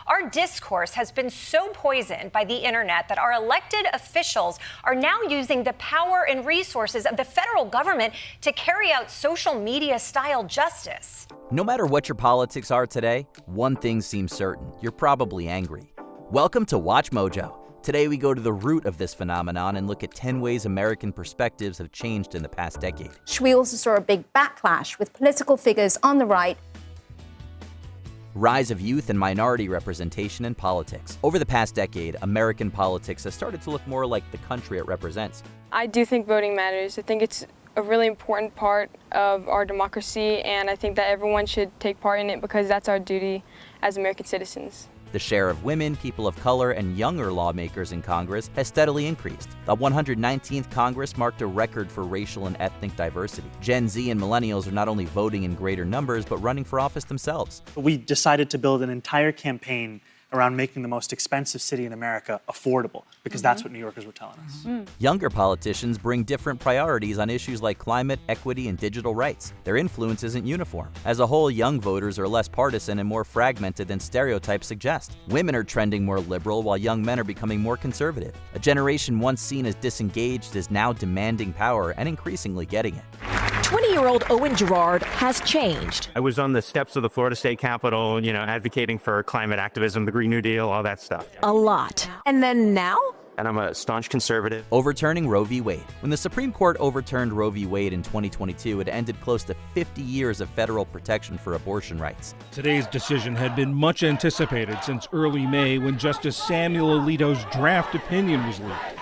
Our discourse has been so poisoned by the internet that our elected officials are now using the power and resources of the federal government to carry out social media-style justice. No matter what your politics are today, one thing seems certain: you're probably angry. Welcome to WatchMojo. Today we go to the root of this phenomenon and look at 10 ways American perspectives have changed in the past decade. We also saw a big backlash with political figures on the right. Rise of youth and minority representation in politics. Over the past decade, American politics has started to look more like the country it represents. I do think voting matters. I think it's a really important part of our democracy, and I think that everyone should take part in it because that's our duty as American citizens. The share of women, people of color, and younger lawmakers in Congress has steadily increased. The 119th Congress marked a record for racial and ethnic diversity. Gen Z and millennials are not only voting in greater numbers, but running for office themselves. We decided to build an entire campaign around making the most expensive city in America affordable, because that's what New Yorkers were telling us. Younger politicians bring different priorities on issues like climate, equity, and digital rights. Their influence isn't uniform. As a whole, young voters are less partisan and more fragmented than stereotypes suggest. Women are trending more liberal, while young men are becoming more conservative. A generation once seen as disengaged is now demanding power and increasingly getting it. 20-year-old Owen Girard has changed. I was on the steps of the Florida State Capitol, advocating for climate activism, the Green New Deal, all that stuff. A lot. And then now? And I'm a staunch conservative. Overturning Roe v. Wade. When the Supreme Court overturned Roe v. Wade in 2022, it ended close to 50 years of federal protection for abortion rights. Today's decision had been much anticipated since early May, when Justice Samuel Alito's draft opinion was leaked.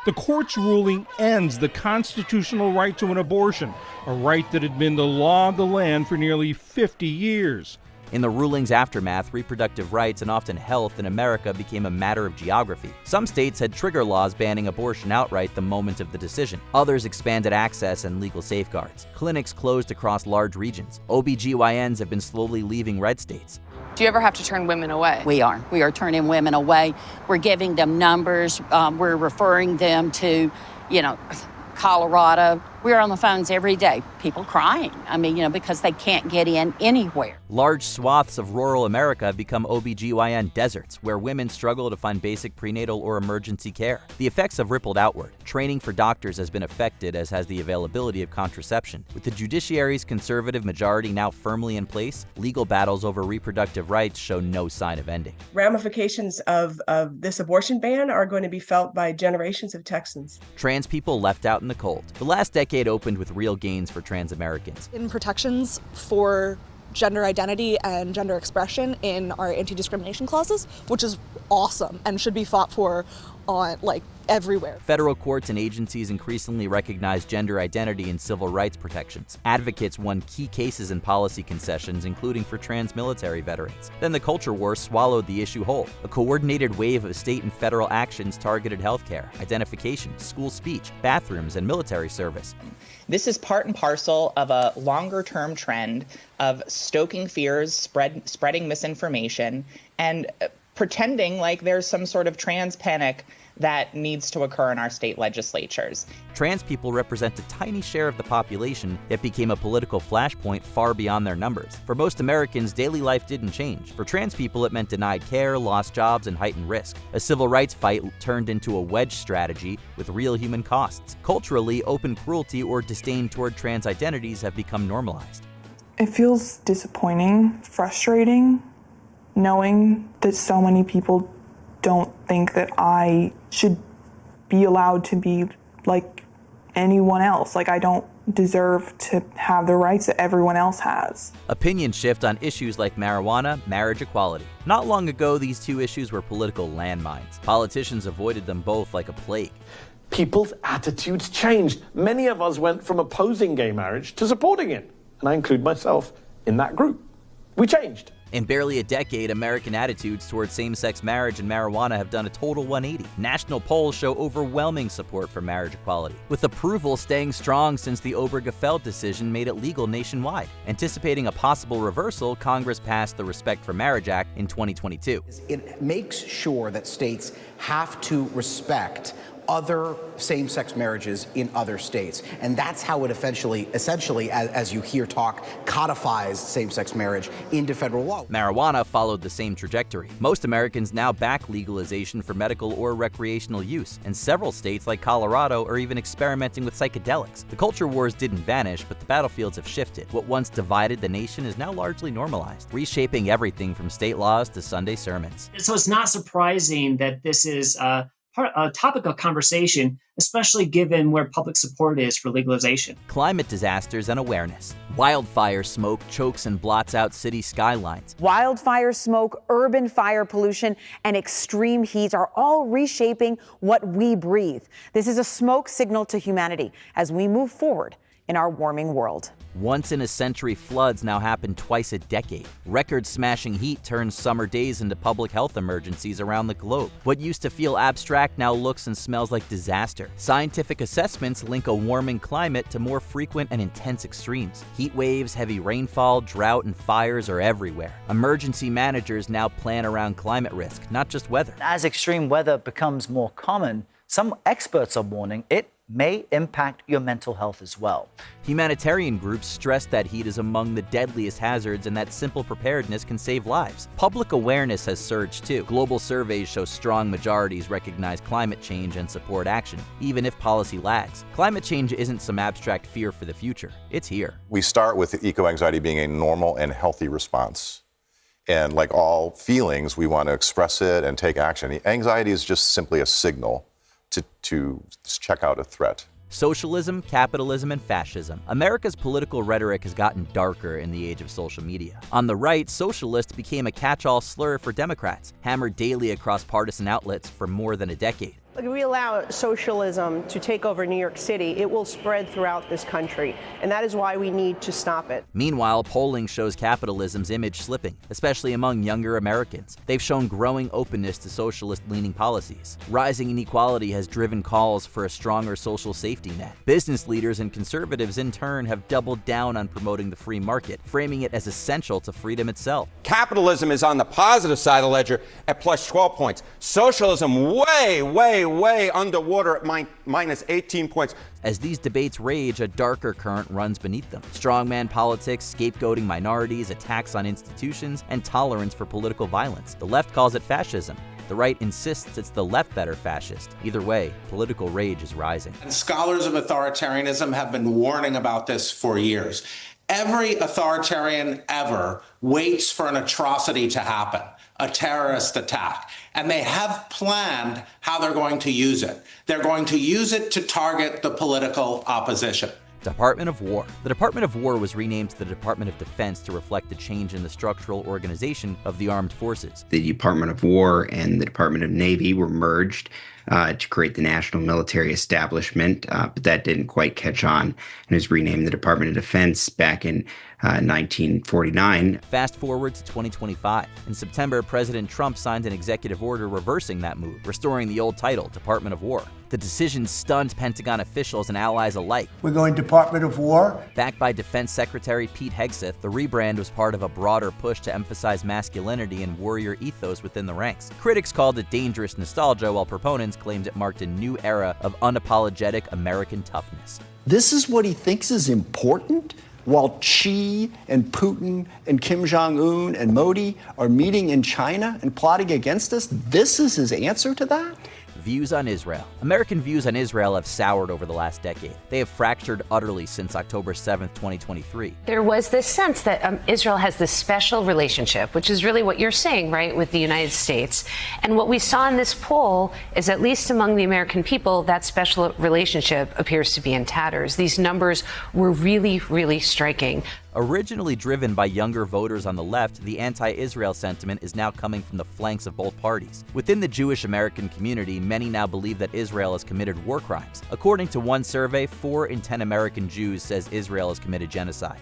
The court's ruling ends the constitutional right to an abortion, a right that had been the law of the land for nearly 50 years. In the ruling's aftermath, reproductive rights and often health in America became a matter of geography. Some states had trigger laws banning abortion outright the moment of the decision. Others expanded access and legal safeguards. Clinics closed across large regions. OBGYNs have been slowly leaving red states. Do you ever have to turn women away? We are turning women away. We're giving them numbers. We're referring them to, Colorado. We're on the phones every day. People crying. Because they can't get in anywhere. Large swaths of rural America have become OBGYN deserts, where women struggle to find basic prenatal or emergency care. The effects have rippled outward. Training for doctors has been affected, as has the availability of contraception. With the judiciary's conservative majority now firmly in place, legal battles over reproductive rights show no sign of ending. Ramifications of this abortion ban are going to be felt by generations of Texans. Trans people left out in the cold. The last decade opened with real gains for trans Americans. In protections for gender identity and gender expression in our anti-discrimination clauses, which is awesome and should be fought for on everywhere. Federal courts and agencies increasingly recognize gender identity and civil rights protections. Advocates won key cases and policy concessions, including for trans military veterans. Then the culture war swallowed the issue whole. A coordinated wave of state and federal actions targeted healthcare, identification, school speech, bathrooms, and military service. This is part and parcel of a longer-term trend of stoking fears, spreading misinformation, and pretending like there's some sort of trans panic that needs to occur in our state legislatures. Trans people represent a tiny share of the population, yet became a political flashpoint far beyond their numbers. For most Americans, daily life didn't change. For trans people, it meant denied care, lost jobs, and heightened risk. A civil rights fight turned into a wedge strategy with real human costs. Culturally, open cruelty or disdain toward trans identities have become normalized. It feels disappointing, frustrating, knowing that so many people don't think that I should be allowed to be like anyone else. I don't deserve to have the rights that everyone else has. Opinions shift on issues like marijuana, marriage equality. Not long ago, these two issues were political landmines. Politicians avoided them both like a plague. People's attitudes changed. Many of us went from opposing gay marriage to supporting it, and I include myself in that group. We changed. In barely a decade, American attitudes toward same-sex marriage and marijuana have done a total 180. National polls show overwhelming support for marriage equality, with approval staying strong since the Obergefell decision made it legal nationwide. Anticipating a possible reversal, Congress passed the Respect for Marriage Act in 2022. It makes sure that states have to respect other same-sex marriages in other states. And that's how it essentially, as you hear talk, codifies same-sex marriage into federal law. Marijuana followed the same trajectory. Most Americans now back legalization for medical or recreational use, and several states like Colorado are even experimenting with psychedelics. The culture wars didn't vanish, but the battlefields have shifted. What once divided the nation is now largely normalized, reshaping everything from state laws to Sunday sermons. So it's not surprising that this is a topic of conversation, especially given where public support is for legalization. Climate disasters and awareness. Wildfire smoke chokes and blots out city skylines. Wildfire smoke, urban fire pollution, and extreme heat are all reshaping what we breathe. This is a smoke signal to humanity as we move forward in our warming world. Once-in-a-century floods now happen twice a decade. Record-smashing heat turns summer days into public health emergencies around the globe. What used to feel abstract now looks and smells like disaster. Scientific assessments link a warming climate to more frequent and intense extremes. Heat waves, heavy rainfall, drought, and fires are everywhere. Emergency managers now plan around climate risk, not just weather. As extreme weather becomes more common, some experts are warning it may impact your mental health as well. Humanitarian groups stress that heat is among the deadliest hazards and that simple preparedness can save lives. Public awareness has surged too. Global surveys show strong majorities recognize climate change and support action, even if policy lags. Climate change isn't some abstract fear for the future. It's here. We start with eco-anxiety being a normal and healthy response. And like all feelings, we want to express it and take action. Anxiety is just simply a signal to check out a threat. Socialism, capitalism, and fascism. America's political rhetoric has gotten darker in the age of social media. On the right, socialist became a catch-all slur for Democrats, hammered daily across partisan outlets for more than a decade. If we allow socialism to take over New York City, it will spread throughout this country, and that is why we need to stop it. Meanwhile, polling shows capitalism's image slipping, especially among younger Americans. They've shown growing openness to socialist-leaning policies. Rising inequality has driven calls for a stronger social safety net. Business leaders and conservatives, in turn, have doubled down on promoting the free market, framing it as essential to freedom itself. Capitalism is on the positive side of the ledger at plus 12 points. Socialism way underwater at minus 18 points. As these debates rage, a darker current runs beneath them. Strongman politics, scapegoating minorities, attacks on institutions, and tolerance for political violence. The left calls it fascism. The right insists it's the left that are fascist. Either way, political rage is rising. And scholars of authoritarianism have been warning about this for years. Every authoritarian ever waits for an atrocity to happen, a terrorist attack, and they have planned how they're going to use it. They're going to use it to target the political opposition. Department of War. The Department of War was renamed to the Department of Defense to reflect the change in the structural organization of the armed forces. The Department of War and the Department of Navy were merged to create the National Military Establishment, but that didn't quite catch on and was renamed the Department of Defense back in 1949. Fast forward to 2025. In September, President Trump signed an executive order reversing that move, restoring the old title, Department of War. The decision stunned Pentagon officials and allies alike. We're going Department of War. Backed by Defense Secretary Pete Hegseth, the rebrand was part of a broader push to emphasize masculinity and warrior ethos within the ranks. Critics called it dangerous nostalgia, while proponents claimed it marked a new era of unapologetic American toughness. This is what he thinks is important? While Xi and Putin and Kim Jong-un and Modi are meeting in China and plotting against us, this is his answer to that? Views on Israel. American views on Israel have soured over the last decade. They have fractured utterly since October 7th, 2023. There was this sense that Israel has this special relationship, which is really what you're saying, right, with the United States. And what we saw in this poll is, at least among the American people, that special relationship appears to be in tatters. These numbers were really, really striking. Originally driven by younger voters on the left, the anti-Israel sentiment is now coming from the flanks of both parties. Within the Jewish American community, many now believe that Israel has committed war crimes. According to one survey, 4 in 10 American Jews says Israel has committed genocide.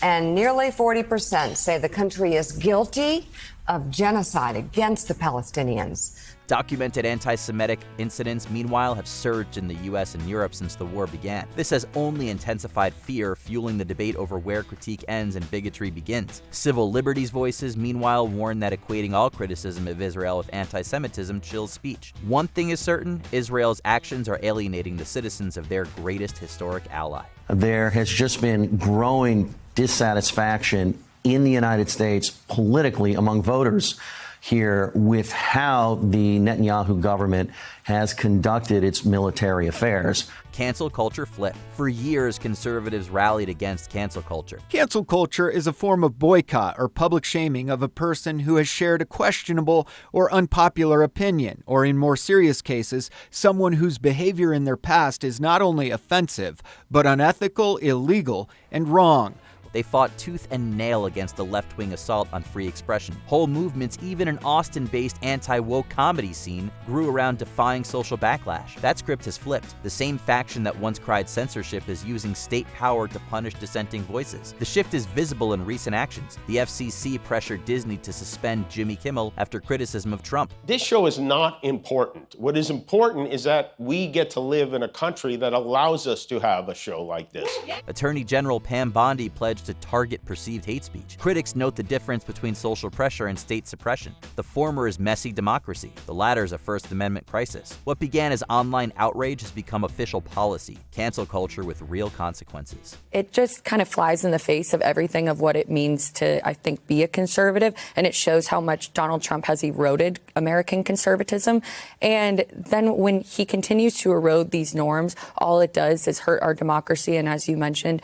and nearly 40% say the country is guilty of genocide against the Palestinians. Documented anti-Semitic incidents, meanwhile, have surged in the US and Europe since the war began. This has only intensified fear, fueling the debate over where critique ends and bigotry begins. Civil liberties voices, meanwhile, warn that equating all criticism of Israel with anti-Semitism chills speech. One thing is certain, Israel's actions are alienating the citizens of their greatest historic ally. There has just been growing dissatisfaction in the United States politically among voters here with how the Netanyahu government has conducted its military affairs. Cancel culture flip. For years, conservatives rallied against cancel culture. Cancel culture is a form of boycott or public shaming of a person who has shared a questionable or unpopular opinion, or in more serious cases, someone whose behavior in their past is not only offensive, but unethical, illegal, and wrong. They fought tooth and nail against the left-wing assault on free expression. Whole movements, even an Austin-based anti-woke comedy scene, grew around defying social backlash. That script has flipped. The same faction that once cried censorship is using state power to punish dissenting voices. The shift is visible in recent actions. The FCC pressured Disney to suspend Jimmy Kimmel after criticism of Trump. This show is not important. What is important is that we get to live in a country that allows us to have a show like this. Attorney General Pam Bondi pledged to target perceived hate speech. Critics note the difference between social pressure and state suppression. The former is messy democracy. The latter is a First Amendment crisis. What began as online outrage has become official policy. Cancel culture with real consequences. It just kind of flies in the face of everything of what it means to, I think, be a conservative. And it shows how much Donald Trump has eroded American conservatism. And then when he continues to erode these norms, all it does is hurt our democracy. And as you mentioned,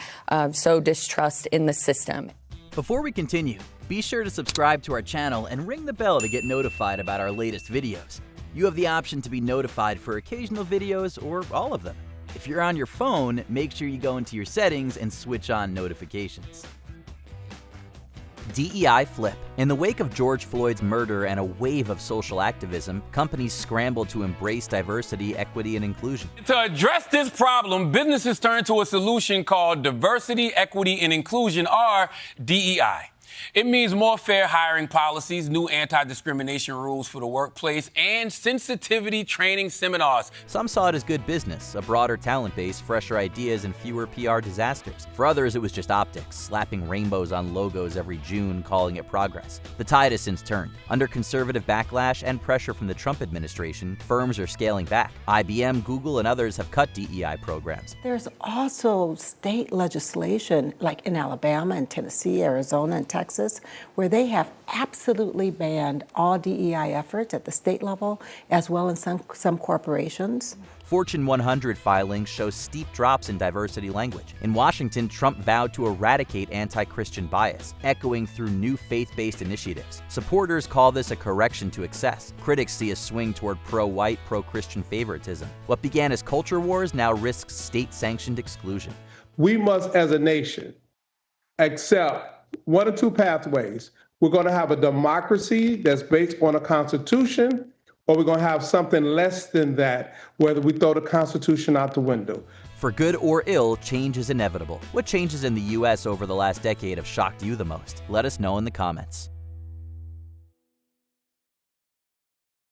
sow distrust in the system. Before we continue, be sure to subscribe to our channel and ring the bell to get notified about our latest videos. You have the option to be notified for occasional videos or all of them. If you're on your phone, make sure you go into your settings and switch on notifications. DEI flip. In the wake of George Floyd's murder and a wave of social activism, companies scrambled to embrace diversity, equity, and inclusion. To address this problem, businesses turned to a solution called diversity, equity, and inclusion, or DEI. It means more fair hiring policies, new anti-discrimination rules for the workplace, and sensitivity training seminars. Some saw it as good business, a broader talent base, fresher ideas, and fewer PR disasters. For others, it was just optics, slapping rainbows on logos every June, calling it progress. The tide has since turned. Under conservative backlash and pressure from the Trump administration, firms are scaling back. IBM, Google, and others have cut DEI programs. There's also state legislation, like in Alabama and Tennessee, Arizona, and Texas, where they have absolutely banned all DEI efforts at the state level, as well as some corporations. Fortune 100 filings show steep drops in diversity language. In Washington, Trump vowed to eradicate anti-Christian bias, echoing through new faith-based initiatives. Supporters call this a correction to excess. Critics see a swing toward pro-white, pro-Christian favoritism. What began as culture wars now risks state-sanctioned exclusion. We must, as a nation, accept one or two pathways. We're going to have a democracy that's based on a constitution, or we're going to have something less than that, whether we throw the Constitution out the window. For good or ill, change is inevitable. What changes in the U.S. over the last decade have shocked you the most? Let us know in the comments.